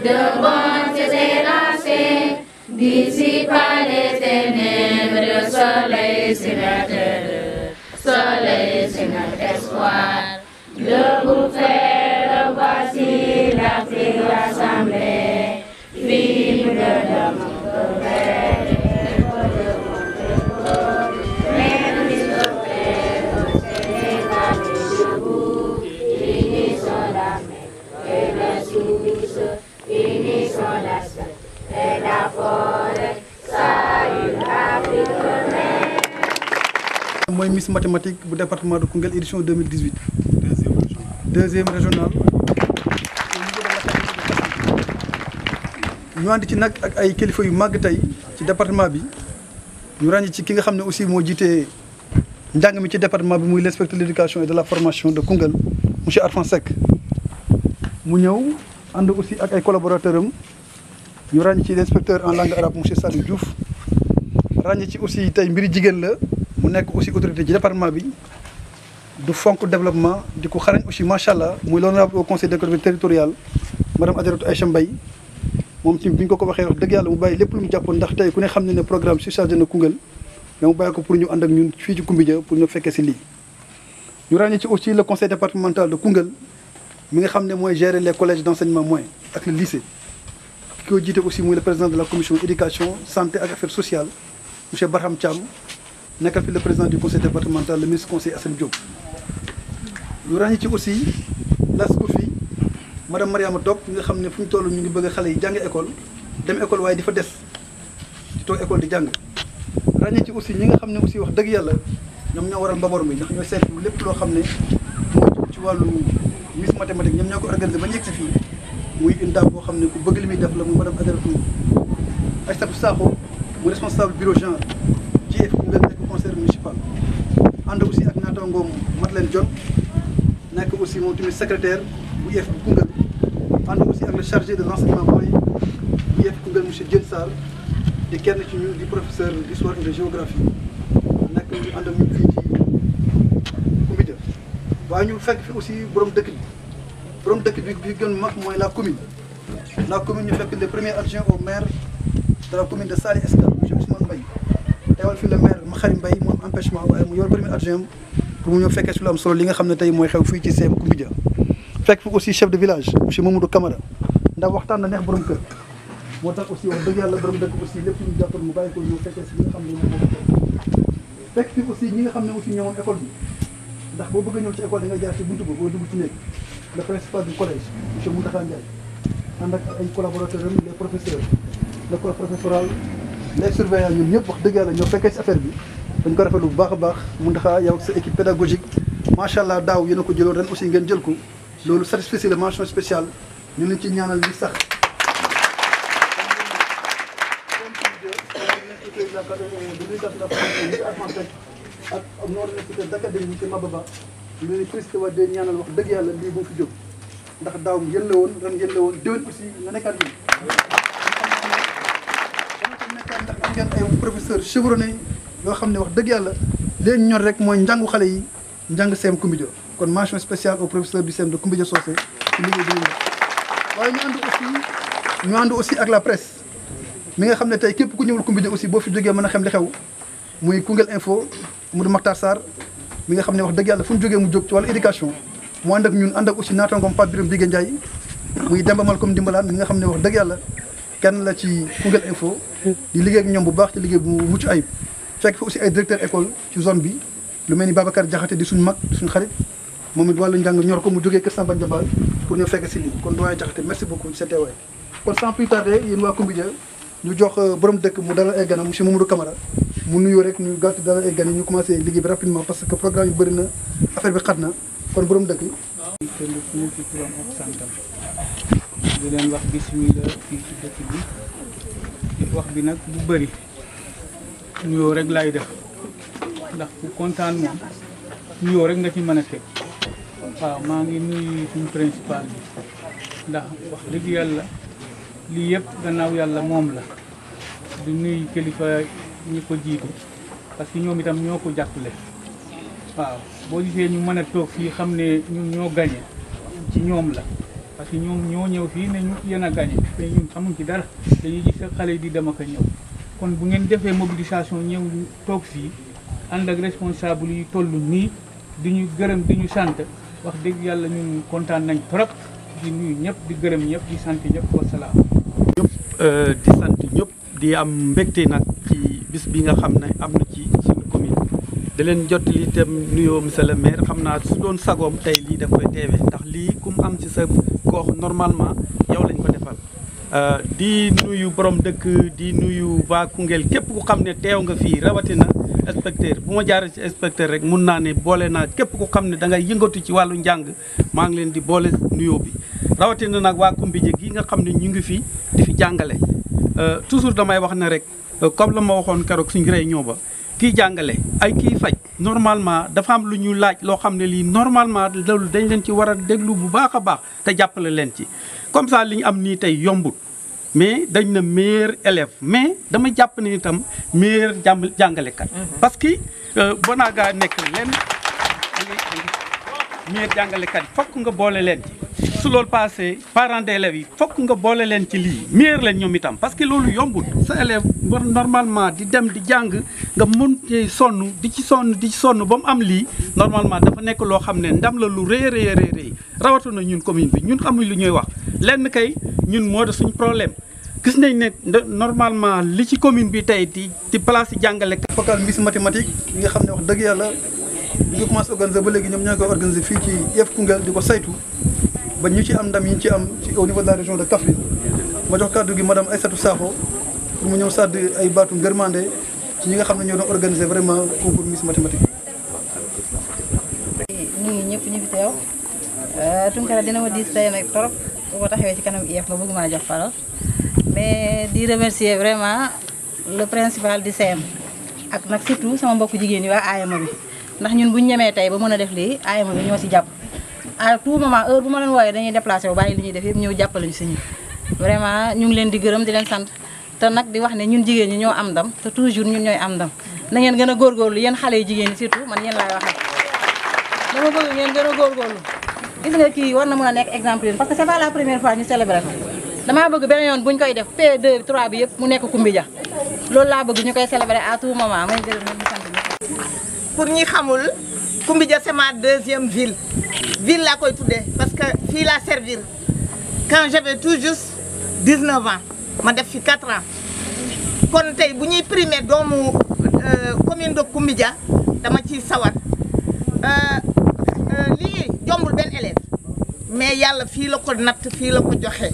de bonté et lâché, dissipa les ténèbres, soleil sur la terre, soleil sur notre espoir. Debout frères, voici l'Afrique rassemblée, vive le monde vert. Moi, Miss Mathématique du département de Koungheul édition 2018. Deuxième régional. Ñu ànd ci nag ak ay kilifa yu màgg tey ci département bi ñu ràññee ci ki nga xam ne aussi moo jiite njàng mi ci département bi muy l'inspecteur de l'éducation et de la formation de Koungheul monsieur Arfan Seck mu ñëw ànd aussi ak ay collaborateurs am ñu ràññee ci l'inspecteur en langue arabe monsieur Saliou Diouf ràññee ci aussi tey mbiri jigéen la mu nekk aussi autorité ci département bi du fonk développement di ko xarañ aussi macha allah muy l'honorable au conseil des collectivités territoriales madame Adjaratou Aïcha Mbaye moom ci bi ñu ko waxee wax dëgg yàlla mu bàyyi lépp lu mu jàppoon ndax tey ku ne xam ne ne programme surchargé na Koungheul mais mu bàyyi ko pour ñu ànd ak ñun fii ci Koumbédia pour ñu fekkee si lii. ñu ràññee ci aussi le conseil départemental de Koungheul mi nga xam ne mooy gérer les collèges d'enseignement moyen ak le lycée ki ko jiite aussi muy le président de la commission éducation santé ak affaires sociales monsieur Barham Thiam nekkal fi le président du conseil départemental le ministre conseiller Assane Diop. ñu ràññee ci aussi l'ASCOFI madame Mariama Top nga xam ne fu ñu toll ñu ngi bëgg xale yi jàng école dem école waaye di fa des di toog école di jàng ràññee ci aussi ñi nga xam ne aussi wax dëgg yàlla ñoom ñoo waral mbaboor mi ndax ñooy seetlu lépp loo xam ne moo jëm ci wàllu Miss Mathématique ñoom ñoo ko organisé ba ñu yegg si fii muy une dame boo xam ne ku bëgg li muy def la muy madame Adjaratou Aïssatou Sakho mu responsable bureau genre JF Koungheul nekk conseil municipal ànd aussi ak naataangoom Madeleine Dione nekk aussi moom tamit secrétaire bu IEF bu Koungheul ànd aussi ak le chargé de l'enseignement moyen bu IEF Koungheul monsieur Diène Sarr di kenn ci ñun di professeur d'histoire et de géographie nekk ñu ànd ak ñun fii ci Koumbédia waaye ñu fekk fi aussi borom dëkk bi gën mag mooy la commune ñu fekk le premier adjoint au maire de la commune de Saly Escale monsieur Ousmane Mbaye teewal fi le maire Makhari Mbaye mu am empêchement waaye mu yor premier adjoint pour mu ñëw fekkee si lu am solo li nga xam ne tey mooy xew fii ci CM Koumbédia fekk fi aussi chef de village monsieur Mamadou Camara ndax waxtaan na neex borom kër moo tax aussi wax dëgg yàlla borom dëkk aussi lépp lu ñu jàppoon mu bàyyi ko ñëw fekkee si li nga xam ne moom moo fekk fi aussi ñi nga xam ne aussi ñëwoon école bi ndax boo bëgg a ñëw ci école da nga jaar ci buntu ba boo dugg ci néeg le principal du collège monsieur Mountakha Ndiaye ànd ak ay collaborateurs am les professeurs le corps professoral les surveillants ñun ñëpp wax dëgg yàlla ñoo fekkee si affaire bi dañ ko rafetlu bu baax a baax Mountakha yow ak sa équipe pédagogique macha allah daaw yéen a ko jëloon ren aussi ngeen jël ko loolu satisfait la mention spéciale ñu leen ci ñaanal li sax ak noonu université d'académie monsieur Mababa ñu leen félicité waa de ñaanal wax dëgg yàlla lii bu fi jóg ndax daaw yéen la woon ren yéen la woon déwén aussi nga nekkaat yi ndax am ngeen ay professeur chevronné yoo xam ne wax dëgg yàlla leen ñor rek mooy njàngu xale yi njàng CM Koumbédia kon mention spéciale au professeur du CM de Koumbédia Socé ci liggéey bi ñu def waaye ñu ànd aussi ak la presse mi nga xam ne tey képp ku ñëwul Koumbédia aussi boo fi jógee mën a xam li xew muy Koungheul Info Modou Makhtar Sarr mi nga xam ne wax dëgg yàlla fu ñu jógee mu jóg ci wàllu éducation mu ànd ak ñun ànd ak aussi naataangoom Pape Birame Bigué Ndiaye muy Demba Malcom Dimbalaan mi nga xam ne wax dëgg yàlla kenn la ci Koungheul Info di liggéey ak ñoom bu baax ci liggéey bu mucc ayib fekk fi aussi ay directeur école ci zone bi lu mel ni Babacar Diakhaté di suñu mag suñu xarit moom it wàllu njàng ñor ko mu jógee Kër Samba Ndiabal pour ñu fekk si lii kon doyen Diakhaté merci beaucoup ci sa teewaay kon sans plus tarder yéen waa Koumbédia ñu jox borom dëkk mu dalal ay ganam monsieur Mamadou Camara mu nuyoo rek ñu gàtt dalal ay gan yi ñu commencé liggéey bi rapidement parce que programme yu bëri na affaire bi xat na kon borom dëkk yi. ñu ci turam ak santam di leen wax bismillah fii ci dëkk bi di wax bi nag bu bëri nuyoo rek laay def ndax ku kontaan moom nuyoo rek nga ci mën a teg waaw maa ngi nuyu suñu principal bi ndax wax dëgg yàlla lii yëpp gannaaw yàlla moom la di nuyu kilifa ñi ko jiitu parce que ñoom itam ñoo ko jàppale waaw boo gisee ñu mën a toog fii xam ne ñun ñoo gañe ci ñoom la parce que ñoom ñoo ñëw fii ne ñu yéen a gagné te ñun xamuñ ci dara dañuy gis ak xale yi di dem ak a ñëw kon bu ngeen defee mobilisation ñëw toog fii ànd ak responsable yi toll nii di ñu gërëm di ñu sant wax dëgg yàlla ñun kontaan nañ trop di nuyu ñëpp di gërëm ñëpp di sant ñëpp wasalaam. ñëpp di sant ñëpp di am mbégte nag ci bis bi nga xam ne am na ci suñu commune da leen jottali itam nuyoo monsieur le maire xam naa su doon sagoom tey lii daf koy teewee ndax lii ku mu am ci sa gox normalement yow lañ ko defal. di nuyu borom dëkk di nuyu waa Koungheul képp ku xam ne teew nga fii rawatina inspecteur bu ma jaaree ci inspecteur rek mun naa ne boole naa képp ku xam ne da ngay yëngatu ci wàllu njàng maa ngi leen di boole nuyoo bi rawatina nag waa Kumbije gi nga xam ne ñu ngi fi di fi jàngale. toujours damay wax ne rek comme la ma waxoon keroog suñu réunion ba kii jàngale ay kii faj normalement dafa am lu ñu laaj loo xam ne lii normalement loolu dañ leen ci war a déglu bu baax a baax te jàppale leen ci. comme ça li ñu am nii tey yombul mais dañ na meilleur élève mais dama jàpp ne itam meilleur jàngalekat. parce que boo naa gaa nekk leen meilleur jàngalekat yi fokk nga boole leen ci. su loolu passé parents d'élèves yi fokk nga boole leen ci lii meilleur leen ñoom itam parce que loolu yombul sa élève normalement di dem di jàng nga mën cee sonn di ci sonn ba mu am lii normalement dafa nekk loo xam ne ndam la lu rëy rëy rawatina ñun commune bi ñun xamuñ lu ñuy wax lenn kay ñun moo de suñ problème gis nañ ne normalement li ci commune bi tey di place yi jàngale. focal Miss mathématique yi nga xam ne wax dëgg yàlla bi ñu commencé organiser ba léegi ñoom ñoo koy organiser fii ci IEF Koungheul di ko saytu ba ñu ci am ndam yi ñu ci am ci au niveau de la région de Kaffrine ma jox kàddu gi madame Aïssatou Sakho pour mu ñëw sàdd ay baatu ngërmande ci ñi nga xam ne ñoo doon organiser vraiment concours Miss mathématique. nuyu ñëpp ñu fi teew Tounkara dina ma diis tey nag trop bu ko taxawee ci kanam IEF nga bëgg maa jox parole mais di remercier vraiment le principal du CM ak nag surtout sama mbokku jigéen yi waa AEMA bi ndax ñun bu ñu ñemee tey ba mën a def lii AEMA bi ñoo si jàpp à tout moment heure bu ma leen wooyee dañuy déplacé wu bàyyi li ñuy def yëpp ñëw jàppale ñu si ñu vraiment ñu ngi leen di gërëm di leen sant te nag di wax ne ñun jigéen ñi ñoo am ndam te toujours ñun ñooy am ndam na ngeen gën a góorgóorlu yéen xale yi jigéen ñi surtout man yéen laay waxee dama bëgg ngeen gën a góorgóorlu gis nga kii war na mën a nekk exemple parce que c'est pas la première fois ñu célébrer ko damaa bëgg benn yoon bu ñu koy def P2 3 bi yëpp mu nekk Kumbija loolu laa bëgg ñu koy célébrer à tout moment may gërëm ñu sant ñu. pour ñi xamul Kumbija c'est ma deuxième ville laa koy tuddee parce que fii laa servir quand j'avais tout juste 19 ans ma def fi 4 ans kon tey bu ñuy primer doomu commune de Kumbija dama ciy sawar lii jombul benn élève mais yàlla fii la ko natt fii la ko joxe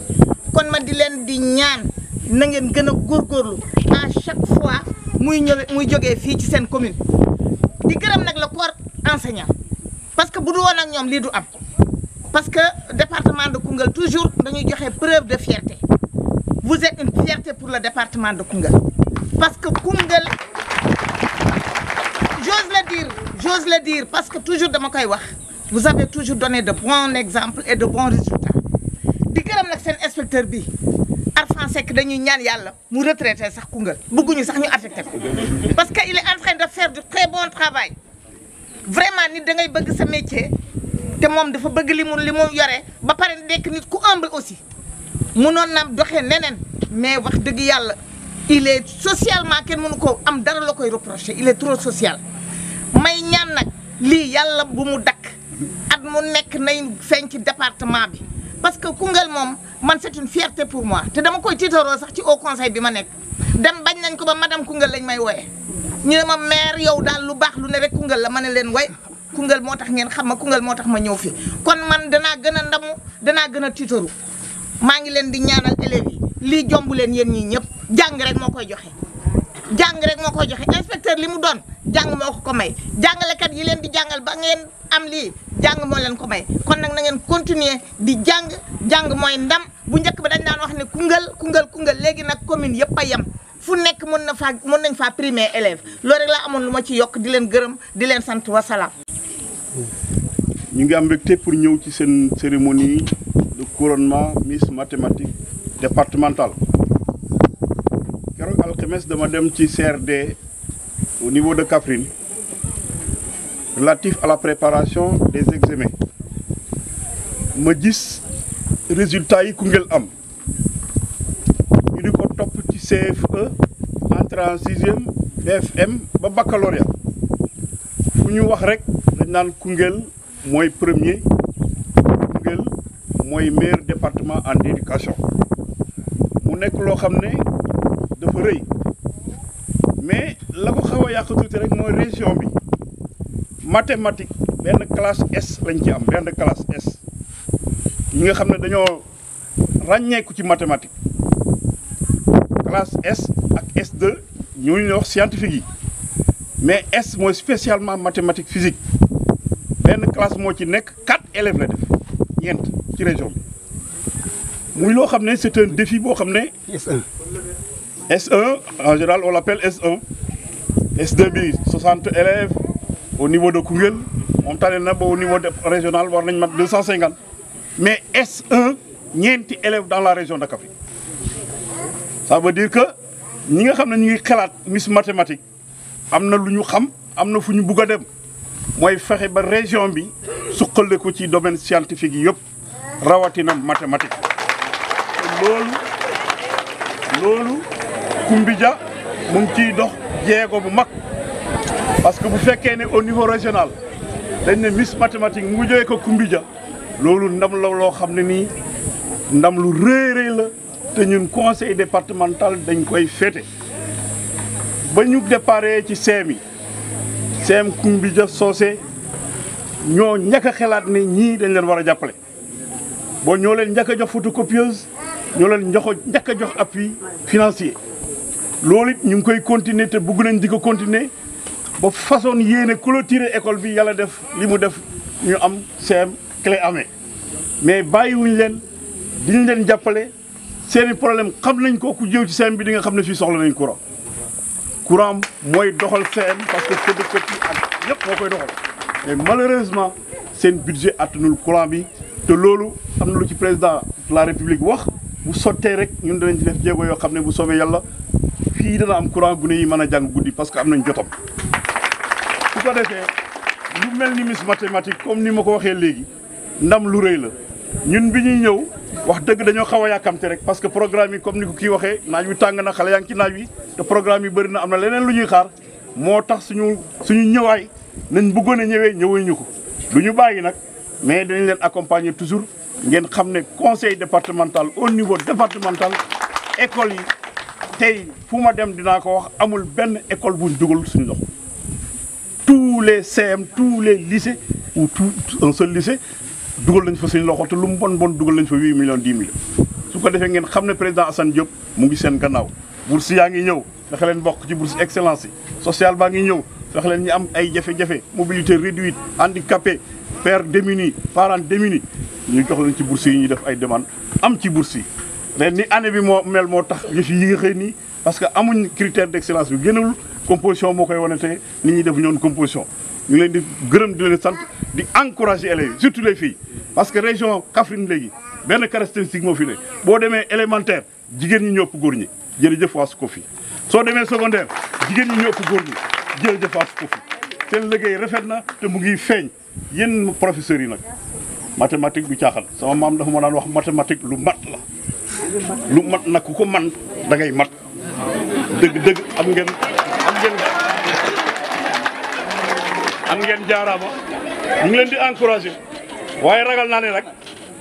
kon ma di leen di ñaan na ngeen gën a góorgóorlu à chaque fois muy jógee fii ci seen commune di gërëm nag le corps enseignant parce que bu du woon ak ñoom lii du am parce que département de Koungheul toujours dañuy joxe preuve de fierté vous êtes une fierté pour le département de Koungheul parce que Koungheul j'ose le dire parce que toujours dama koy wax vous avez toujours donné de bons exemples et de bons résultats di gërëm nag seen inspecteur bi Arfan Seck dañuy ñaan yàlla mu retraité sax Koungheul bëgguñu sax ñu affecté ko parce que il est en train de faire du très bon travail vraiment nit da ngay bëgg sa métier te moom dafa bëgg li mu yore ba pare nekk nit ku humble aussi munoon na doxee neneen mais wax dëgg yàlla il est socialement kenn mënu ko am dara la koy reprocher il est trop social may ñaan nag lii yàlla bu mu dakk at mu nekk nay feeñ ci département bi parce que Koungheul moom man c'est une fierté pour moi te dama koy tiitaroo sax ci au conseil bi ma nekk dem bañ nañ ko ba madame Koungheul lañ may wooye ñu ne ma maire yow daal lu baax lu ne rek Koungheul la ma ne leen way Koungheul moo tax ngeen xam ma Koungheul moo tax ma ñëw fi kon man danaa gën a ndamu danaa gën a tiitaru maa ngi leen di ñaanal élèves yi lii jombu leen yéen ñii ñëpp jàng rek moo koy joxe jàng rek moo koy joxe inspecteur li mu doon jàng moo ko may jàngalekat yi leen di jàngal ba ngeen am lii jàng moo leen ko may kon nag na ngeen continuer di jàng mooy ndam bu njëkk ba dañ daan wax ne Koungheul léegi nag commune yëpp a yem fu nekk mën nañ faa primer élève loolu rek laa amoon lu ma ci yokk di leen gërëm di leen sant wasalaam. ñu ngi am mbégte pour ñëw ci seen cérémonie de couronnement Miss mathématique départementale keroog alxames dama dem ci CRD au niveau de Kaffrine relatif à la préparation des examens ma gis résultats yi Koungheul am ñu di ko topp ci CFE entrée en 6e BFM ba baccalauréat fu ñu wax rek dañ naan Koungheul mooy premier Koungheul mooy meilleur département en éducation mu nekk loo xam ne dafa rëy mais la ko xaw a yàq tuuti rek mooy région bi mathématique benn classe S lañ ci am benn classe S ñi nga xam ne dañoo ràññeeku ci mathématique classe S ak S2 ñooñu wax scientifique yi mais S mooy spécialement mathématique physique benn classe moo ci nekk 4 élèves la def ñeent ci région bi muy loo xam ne c'est un défi boo xam ne S1 S1 en général on l'appelle S1 S2 bi 60 élèves au niveau de Koungheul moom tane na ba au niveau de régional war nañ mat 250 mais S1 ñeenti élèves dans la région de Kaffrine ça veut dire que ñi nga xam ne ñu ngi xalaat Miss mathématique am na lu ñu xam am na fu ñu bugg a dem mooy fexe ba région bi suqale ko ci domaine scientifique yi yëpp rawatina mathématique loolu Kumbija mu ngi ciy dox jéego bu mag parce que bu fekkee ne au niveau régional dañ ne Miss mathématique mu ngi jógee ko Kumbija loolu ndam la loo xam ne nii ndam lu rëy la te ñun conseil départemental dañ koy féete ba ñu déparé ci CEM yi CEM Kumbija Socé ñoo ñàkk a xalaat ne ñii dañ leen war a jàppale boo ñoo leen njëkk a jox photocopieuse ñoo leen njëkk a jox appui financier loolu it ñu ngi koy continuer te bëgg nañ di ko continuer ba façon yéene clôturer école bi yàlla def li mu def ñu am CEM clé amee mais bàyyiwuñ leen diñ leen jàppale seeni problème xam nañ ko ku jëw ci CEM bi di nga xam ne fii soxla nañ courant mooy doxal CEM parce que photocopie ak yëpp moo koy doxal mais malheureusement seen budget attanul courant bi te loolu am na lu ci président de la république wax bu sottee rek ñun danañ ci def jéego yoo xam ne bu soobee yàlla fii dana am courant gune yi mën a jàng guddi parce que am nañ jotam su ko defee lu mel ni Miss mathématique comme ni ma ko waxee léegi ndam lu rëy la ñun bi ñuy ñëw wax dëgg dañoo xaw a yàkkamte rek parce que programme yi comme ni ko kii waxee naaj wi tàng na xale yaa ngi ci naaj wi te programme yi bëri na am na leneen lu ñuy xaar moo tax suñu ñëwaay nañ bëggoon a ñëwee ñu ko du ñu bàyyi nag mais dañ leen accompagner toujours ngeen xam ne conseil départemental au niveau départemental école yi tey fu ma dem dinaa ko wax amul benn école buñ dugal suñu loxo tous les CM tous les lycées ou tout un seul lycée dugal nañ fa suñu loxo te lu mu bon dugal nañ fa 8 millions 10 millions su ko defee ngeen xam ne président Assane Diop mu ngi seen gannaaw bourse yaa ngi ñëw fexe leen bokk ci bourse excellence yi social baa ngi ñëw fexe leen ñi am ay jafe-jafe mobilité réduite handicapé père démuni parents démunis ñu jox leen ci bourse yi ñuy def ay demande am ci bourse yi ren ni année bi moo mel moo tax yëf yi nga xëy nii parce que amuñ critère d'excellence bi génnul composition moo koy wane te nit ñi def ñoon composition ñu leen di gërëm di leen sant di encourager élèves yi surtout les filles parce que région Kaffrine léegi benn caractéristique moo fi ne boo demee élémentaire jigéen ñi ñëpp góor ñi jërëjëf waa Scofi soo demee secondaire jigéen ñi ñëpp góor ñi jërëjëf waa Scofi seen liggéey rafet na te mu ngi feeñ yéen professeurs yi nag mathématique du caaxaan sama maam dafa ma daan wax mathématique lu mat la lu mat nag ku ko man da ngay mat dëgg am ngeen jaaraama ñu ngi leen di encouragé waaye ragal naa ne nag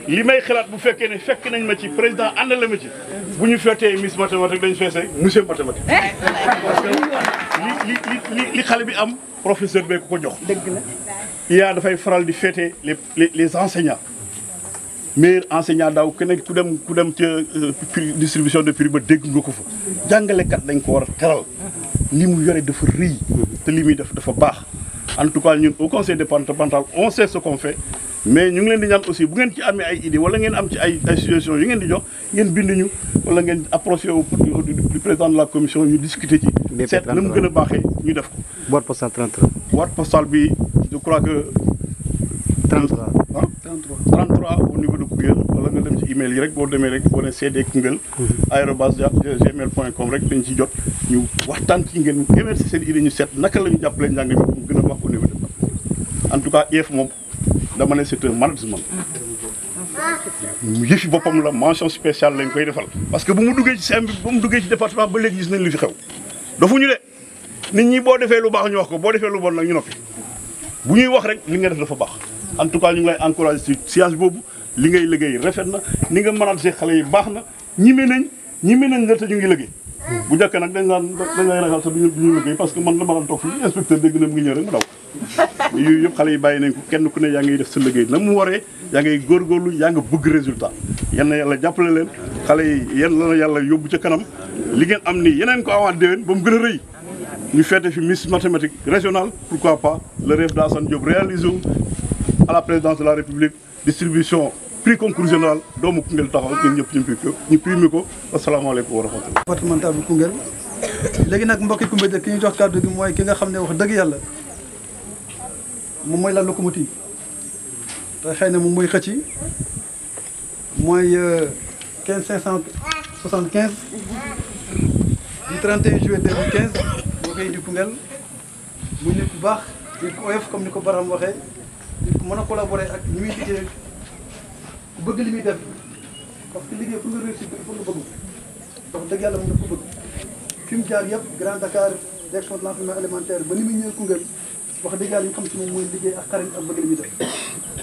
li may xalaat bu fekkee ne fekk nañ ma ci président àndale ma ci bu ñu feetee Miss mathématique dañu feesee monsieur mathématique parce que li xale bi am professeur bee ko jox dëgg la yaa dafay faral di feete les enseignants meilleur enseignant daaw keneen ku dem ca distribution de prix ba dégg nga ko fa jàngalekat dañ ko war a teral li mu yore dafa rëy te li muy def dafa baax en tout cas ñun au conseil départemental on sait ce qu'on fait mais ñu ngi leen di ñaan aussi bu ngeen ci amee ay idées wala ngeen am ci ay suggestions yu ngeen di jox ngeen bind ñu wala ngeen approché du président de la commission ñu discuter ci seet na mu gën a baaxee ñu def ko boîte postale 33 boîte postale bi je crois que 33 33 au niveau de Koungheul wala nga dem ci email yi rek boo demee rek boo ne CD Koungheul @gmail.com rek dañ ci jot ñu waxtaan ci ngeen émerger seen idée ñu seet naka la ñu jàppalee njàng mi mu gën a baax au niveau de en tout cas IEF moom dama ne c'est un management yëfi boppam la mention spéciale lañ koy defal. parce que bu mu duggee ci CEM bi ba mu duggee ci département ba léegi gis nañ li fi xew dafuñu de nit ñi boo defee lu baax ñu wax ko boo defee lu bon nag ñu noppi bu ñuy wax rek li nga def dafa baax en tout cas ñu ngi lay encouragé ci science boobu li ngay liggéey rafet na ni nga manaat xale yi baax na ñime nañ la te ñu ngi liggéey. bu njëkk nag dañ ngay ragal sax duñu liggéey parce que man la ma daan toog fii inspecteur dégg na mu ngi ñëw rek mu daw yooyu yëpp xale yi bàyyi nañ ko kenn ku ne yaa ngay def sa liggéey na mu waree yaa ngay góorgóorlu yaa nga bëgg résultat yal na yàlla jàppale leen xale yi yéen la yàlla yóbbu ca kanam li ngeen am nii yeneen ko avant déwén ba mu gën a rëy ñu feete fi Miss mathématique régionale pourquoi pas le rêve d'Assane Diop réalisé à la présidence de la République distribution prix concours général doomu Koungheul taxaw ñun ñëpp ñu primé ko asalaamaaleykum wa rahmatulah. départemental bu Koungheul léegi nag mbokki Koungheul ki ñu jox kàddu gi mooy ki nga xam ne wax dëgg yàlla moom mooy la locomotive te xëy na moom mooy xëcc mooy 15575 du 31 juillet 2015 boo koy indi Koungheul muy nit bu baax nit ku oyof comme ni ko Baram waxee nit ku mën a collaborer ak ñi muy liggéey ku bëgg li muy def parce que liggéey pour nga réussir il faut nga bëgg wax dëgg yàlla moom daf ko bëgg fi mu jaar yëpp Grand Dakar direction de l'enseignement élémentaire ba ni muy ñëwee Koungheul wax dëgg yàlla ñu xam si moom mooy liggéey ak xarañ ak bëgg li muy def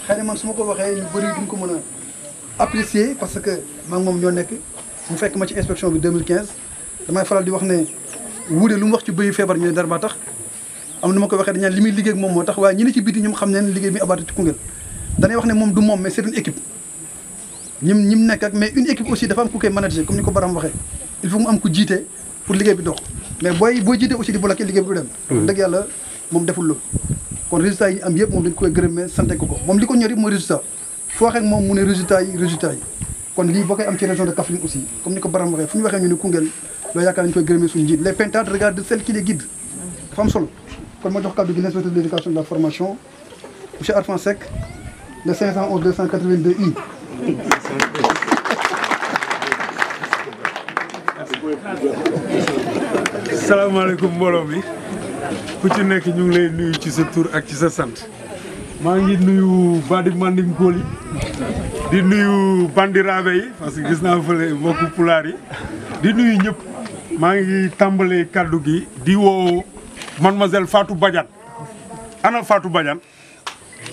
xëy na man su ma ko waxee ñu bëri duñ ko mën a apprécier parce que maa ngi moom ñoo nekk mu fekk ma ci inspection bi 2015 damay faral di wax ne wuude lu mu wax ci bëyu feebar ñu ne dara ba tax am na ma ko waxee dañaan li muy liggéey ak moom moo tax waaye ñi ne ci biti ñoom xam ne liggéey bi abaatu ci Koungheul danay wax ne moom du moom mais c'est une équipe ñim nekk ak mais une équipe aussi dafa am ku koy manager comme ni ko Baram waxee il faut mu am ku jiite pour liggéey bi dox mais booy jiite aussi di bloqué liggéey bi du dem dëgg yàlla moom deful loolu kon résultat yi am yëpp moom dañ koy gërëmee santé ko moom li ko ñor yëpp mooy résultat foo waxee ak moom mu ne résultat yi kon lii boo koy am ci région de Kaffrine aussi comme ni ko Baram waxee fu ñu waxee ñu ne Koungheul loolu yaakaar nañu koy gërëmee suñu njiit les peintres regardent celle qui les guide dafa am solo kon ma jox kàddu gi l'inspecteur de l'éducation et de la formation monsieur Arfan Seck le 511 282 I salaamaaleykum mbooloo mi ku ci nekk ñu ngi lay nuyu ci sa tur ak ci sa sant maa ngi nuyu Badi Mandim Koli di nuyu bandiraabe yi parce que gis naa fële mbokku pulaar yi di nuyu ñëpp maa ngi tàmbalee kaddu gi di woo mademoiselle Fatou Badiane ana Fatou Badiane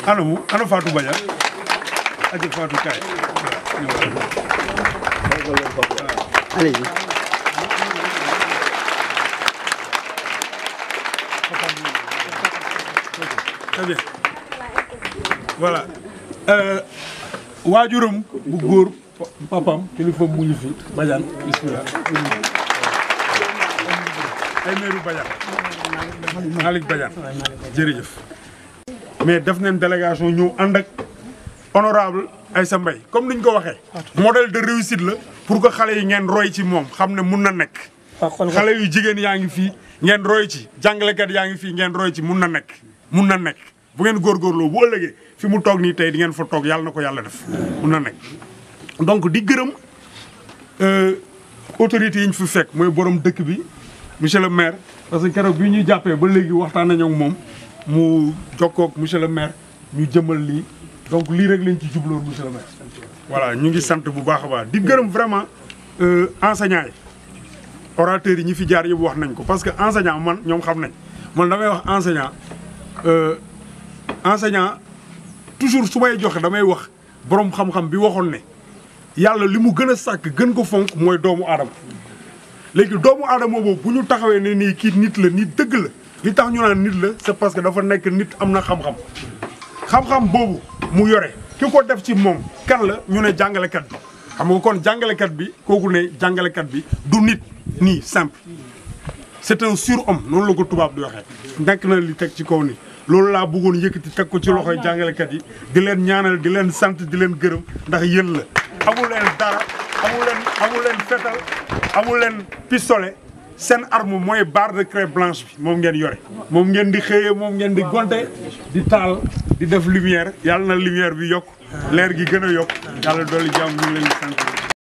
ana Fatou Badiane aja Fatou kaay allez très bien voilà waajuram bu góor papam kilifa mu ngi fi Badiane bismillah ay meeru Badiane Malick Badiane jërëjëf mais def nañ délégation ñëw ànd ak honorable Aïssa Mbaye comme niñ ko waxee modèle de réussite la pour que xale yi ngeen roy ci moom xam ne mun na nekk xale yu jigéen yaa ngi fii ngeen roy ci jàngalekat yaa ngi fii ngeen roy ci mun na nekk bu ngeen góorgóorloo bu ëllëgee fi mu toog nii tey di ngeen fa toog yàlla na ko yàlla def mun na nekk donc di gërëm autorités yi ñu fi fekk mooy borom dëkk bi monsieur le maire parce que keroog bi ñuy jàppee ba léegi waxtaan nañu ak moom mu jokkoo ak monsieur le maire ñu jëmal lii donc lii rek lañ ci jubloon monsieur le maire voilà ñu ngi sant bu baax a baax di gërëm vraiment enseignants yi orateurs yi ñi fi jaar yëpp wax nañ ko parce que enseignant man ñoom xam nañ man damay wax enseignant toujours su may joxe damay wax borom xam-xam bi waxoon ne yàlla li mu gën a sàkk gën ko fonk mooy doomu aadama léegi doomu aadama boobu bu ñu taxawee ne nii kii nit la nit dëgg la li tax ñu naan nit la c'est parce que dafa nekk nit am na xam-xam boobu mu yore ki ko def ci moom kan la ñu ne jàngalekat bi xam nga kon jàngalekat bi kooku ne jàngalekat bi du nit nii simple c'est un surhomme noonu la ko tubaab di waxee nekk na li teg ci kaw ni loolu laa bëggoon yëkkati teg ko ci loxoy jàngalekat yi di leen ñaanal di leen sant di leen gërëm ndax yéen la amul leen dara amul leen fetal amul leen pistolet seen arme mooy barre de craie blanche bi moom ngeen yore moom ngeen di xëyee moom ngeen di gonte di taal di def lumière yàlla na lumière bi yokk leer gi gën a yokk yàlla dolli jàmm ñu ngi leen di sant